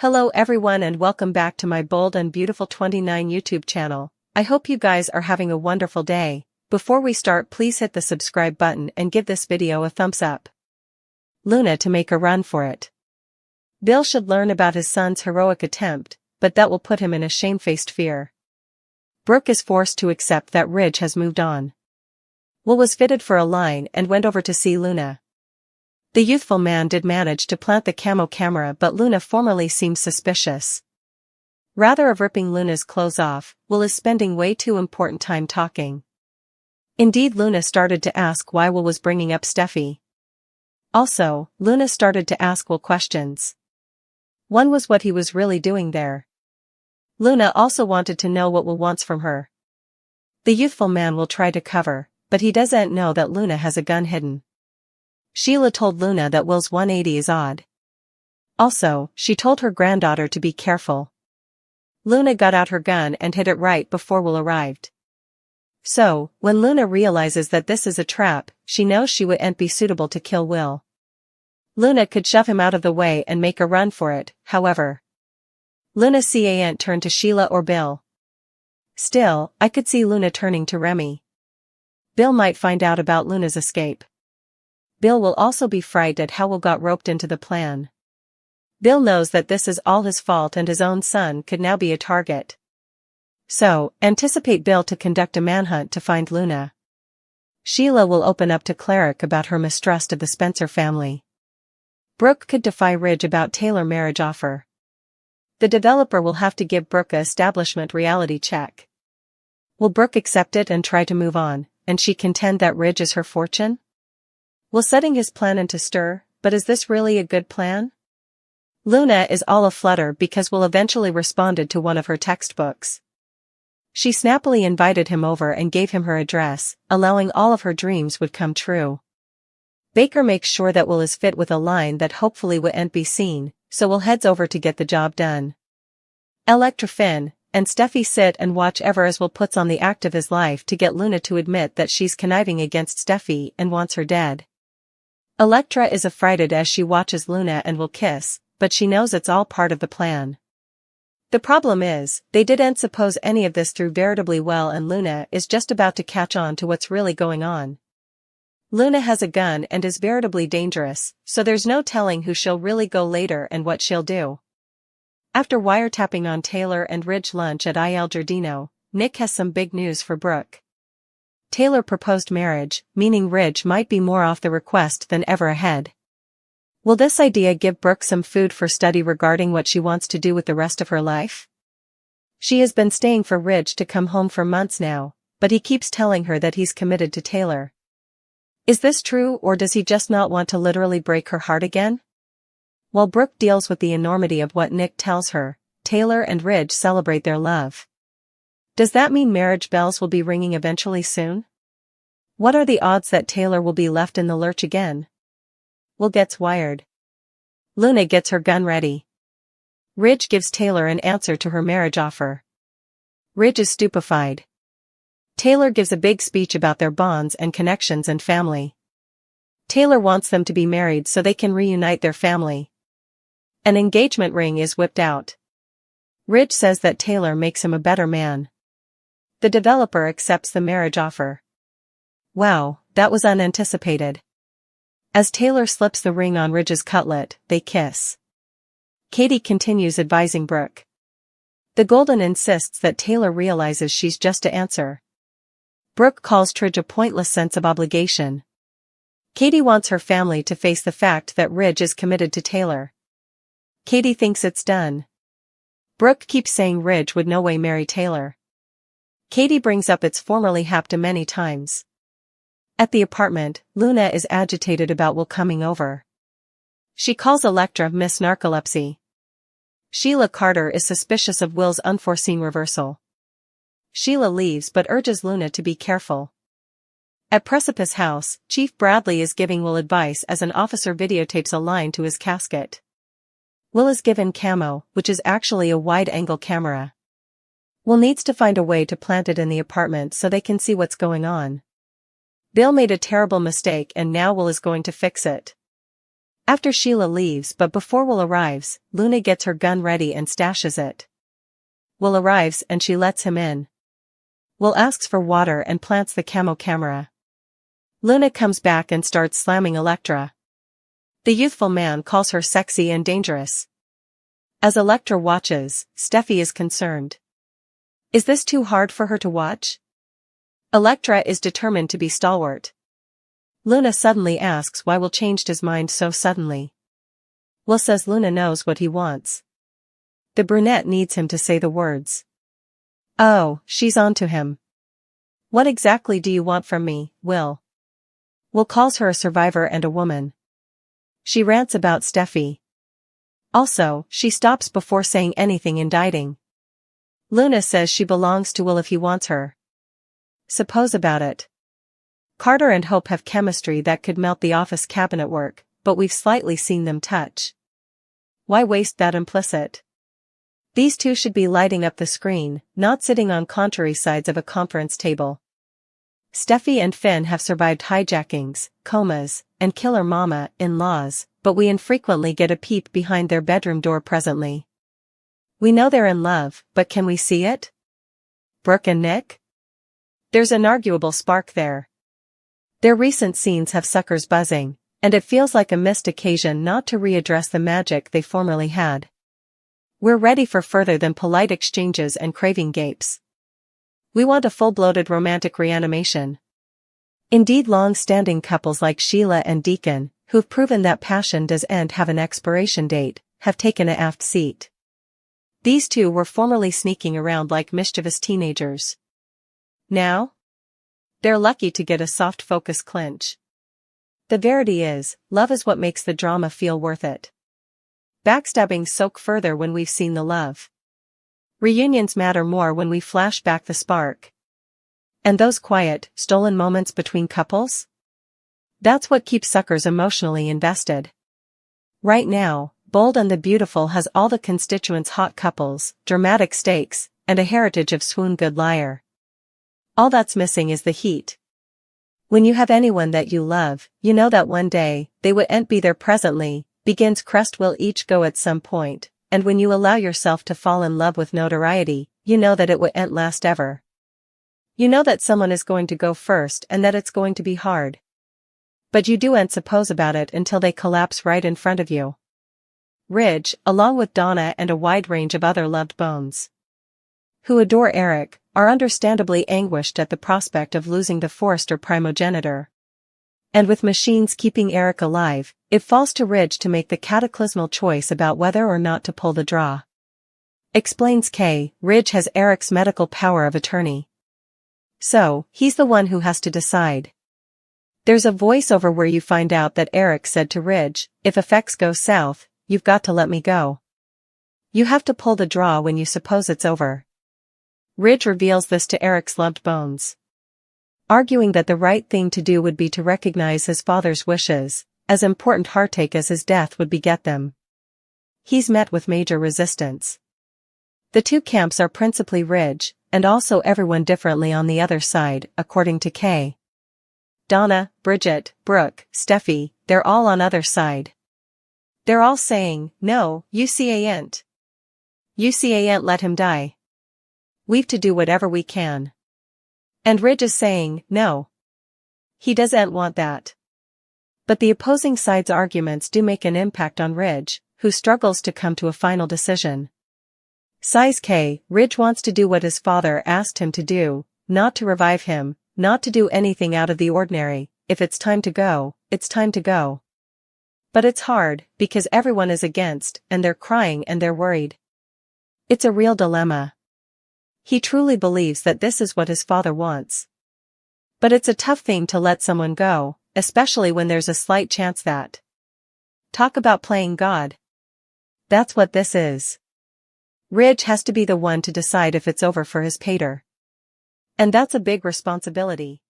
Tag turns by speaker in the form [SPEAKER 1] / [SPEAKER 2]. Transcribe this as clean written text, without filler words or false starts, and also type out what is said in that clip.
[SPEAKER 1] Hello everyone and welcome back to my Bold and Beautiful 29 YouTube channel. I hope you guys are having a wonderful day. Before we start, please hit the subscribe button and give this video a thumbs up. Luna to make a run for it. Bill should learn about his son's heroic attempt, but that will put him in a shamefaced fear. Brooke is forced to accept that Ridge has moved on. Will was fitted for a line and went over to see Luna. The youthful man did manage to plant the camo camera, but Luna formerly seems suspicious. Rather of ripping Luna's clothes off, Will is spending way too important time talking. Indeed, Luna started to ask why Will was bringing up Steffi. Also, Luna started to ask Will questions. One was what he was really doing there. Luna also wanted to know what Will wants from her. The youthful man will try to cover, but he doesn't know that Luna has a gun hidden. Sheila told Luna that Will's 180 is odd. Also, she told her granddaughter to be careful. Luna got out her gun and hid it right before Will arrived. So, when Luna realizes that this is a trap, she knows she wouldn't be suitable to kill Will. Luna could shove him out of the way and make a run for it, however. Luna can't turn to Sheila or Bill. Still, I could see Luna turning to Remy. Bill might find out about Luna's escape. Bill will also be frightened at how Will got roped into the plan. Bill knows that this is all his fault and his own son could now be a target. So, anticipate Bill to conduct a manhunt to find Luna. Sheila will open up to Cleric about her mistrust of the Spencer family. Brooke could defy Ridge about Taylor marriage offer. The developer will have to give Brooke a establishment reality check. Will Brooke accept it and try to move on, and she contend that Ridge is her fortune? Will setting his plan into stir, but is this really a good plan? Luna is all aflutter because Will eventually responded to one of her textbooks. She snappily invited him over and gave him her address, allowing all of her dreams would come true. Baker makes sure that Will is fit with a line that hopefully wouldn't be seen, so Will heads over to get the job done. Electra Finn and Steffi sit and watch ever as Will puts on the act of his life to get Luna to admit that she's conniving against Steffi and wants her dead. Electra is affrighted as she watches Luna and Will kiss, but she knows it's all part of the plan. The problem is, they didn't suppose any of this through veritably well, and Luna is just about to catch on to what's really going on. Luna has a gun and is veritably dangerous, so there's no telling who she'll really go later and what she'll do. After wiretapping on Taylor and Ridge lunch at Il Giardino, Nick has some big news for Brooke. Taylor proposed marriage, meaning Ridge might be more off the request than ever ahead. Will this idea give Brooke some food for study regarding what she wants to do with the rest of her life? She has been staying for Ridge to come home for months now, but he keeps telling her that he's committed to Taylor. Is this true, or does he just not want to literally break her heart again? While Brooke deals with the enormity of what Nick tells her, Taylor and Ridge celebrate their love. Does that mean marriage bells will be ringing eventually soon? What are the odds that Taylor will be left in the lurch again? Will gets wired. Luna gets her gun ready. Ridge gives Taylor an answer to her marriage offer. Ridge is stupefied. Taylor gives a big speech about their bonds and connections and family. Taylor wants them to be married so they can reunite their family. An engagement ring is whipped out. Ridge says that Taylor makes him a better man. The developer accepts the marriage offer. Wow, that was unanticipated. As Taylor slips the ring on Ridge's cutlet, they kiss. Katie continues advising Brooke. The Golden insists that Taylor realizes she's just to answer. Brooke calls Ridge a pointless sense of obligation. Katie wants her family to face the fact that Ridge is committed to Taylor. Katie thinks it's done. Brooke keeps saying Ridge would no way marry Taylor. Katie brings up it's formerly happened many times. At the apartment, Luna is agitated about Will coming over. She calls Electra Miss Narcolepsy. Sheila Carter is suspicious of Will's unforeseen reversal. Sheila leaves but urges Luna to be careful. At Precipice House, Chief Bradley is giving Will advice as an officer videotapes a line to his casket. Will is given camo, which is actually a wide-angle camera. Will needs to find a way to plant it in the apartment so they can see what's going on. Bill made a terrible mistake and now Will is going to fix it. After Sheila leaves but before Will arrives, Luna gets her gun ready and stashes it. Will arrives and she lets him in. Will asks for water and plants the camo camera. Luna comes back and starts slamming Elektra. The youthful man calls her sexy and dangerous. As Elektra watches, Steffi is concerned. Is this too hard for her to watch? Elektra is determined to be stalwart. Luna suddenly asks why Will changed his mind so suddenly. Will says Luna knows what he wants. The brunette needs him to say the words. Oh, she's on to him. What exactly do you want from me, Will? Will calls her a survivor and a woman. She rants about Steffi. Also, she stops before saying anything indicting. Luna says she belongs to Will if he wants her. Suppose about it. Carter and Hope have chemistry that could melt the office cabinet work, but we've slightly seen them touch. Why waste that implicit? These two should be lighting up the screen, not sitting on contrary sides of a conference table. Steffi and Finn have survived hijackings, comas, and killer mama-in-laws, but we infrequently get a peep behind their bedroom door presently. We know they're in love, but can we see it? Brooke and Nick? There's an arguable spark there. Their recent scenes have suckers buzzing, and it feels like a missed occasion not to readdress the magic they formerly had. We're ready for further than polite exchanges and craving gapes. We want a full-bloated romantic reanimation. Indeed, long-standing couples like Sheila and Deacon, who've proven that passion does end have an expiration date, have taken a aft seat. These two were formerly sneaking around like mischievous teenagers. Now? They're lucky to get a soft focus clinch. The verity is, love is what makes the drama feel worth it. Backstabbing soak further when we've seen the love. Reunions matter more when we flash back the spark. And those quiet, stolen moments between couples? That's what keeps suckers emotionally invested. Right now, Bold and the Beautiful has all the constituents: hot couples, dramatic stakes, and a heritage of swoon good liar. All that's missing is the heat. When you have anyone that you love, you know that one day, they wouldn't be there presently, begins crest will each go at some point, and when you allow yourself to fall in love with notoriety, you know that it wouldn't last ever. You know that someone is going to go first and that it's going to be hard. But you do'n't suppose about it until they collapse right in front of you. Ridge, along with Donna and a wide range of other loved bones who adore Eric, are understandably anguished at the prospect of losing the Forrester primogenitor. And with machines keeping Eric alive, it falls to Ridge to make the cataclysmal choice about whether or not to pull the draw. Explains Kay, Ridge has Eric's medical power of attorney. So, he's the one who has to decide. There's a voiceover where you find out that Eric said to Ridge, if effects go south, you've got to let me go. You have to pull the draw when you suppose it's over. Ridge reveals this to Eric's loved bones, arguing that the right thing to do would be to recognize his father's wishes, as important heartache as his death would beget them. He's met with major resistance. The two camps are principally Ridge, and also everyone differently on the other side, according to Kay. Donna, Bridget, Brooke, Steffi, they're all on other side. They're all saying, no, you can't. You can't let him die. We've to do whatever we can. And Ridge is saying, no. He doesn't want that. But the opposing side's arguments do make an impact on Ridge, who struggles to come to a final decision. Sighs Kay, Ridge wants to do what his father asked him to do, not to revive him, not to do anything out of the ordinary. If it's time to go, it's time to go. But it's hard, because everyone is against, and they're crying and they're worried. It's a real dilemma. He truly believes that this is what his father wants. But it's a tough thing to let someone go, especially when there's a slight chance that. Talk about playing God. That's what this is. Ridge has to be the one to decide if it's over for his pater. And that's a big responsibility.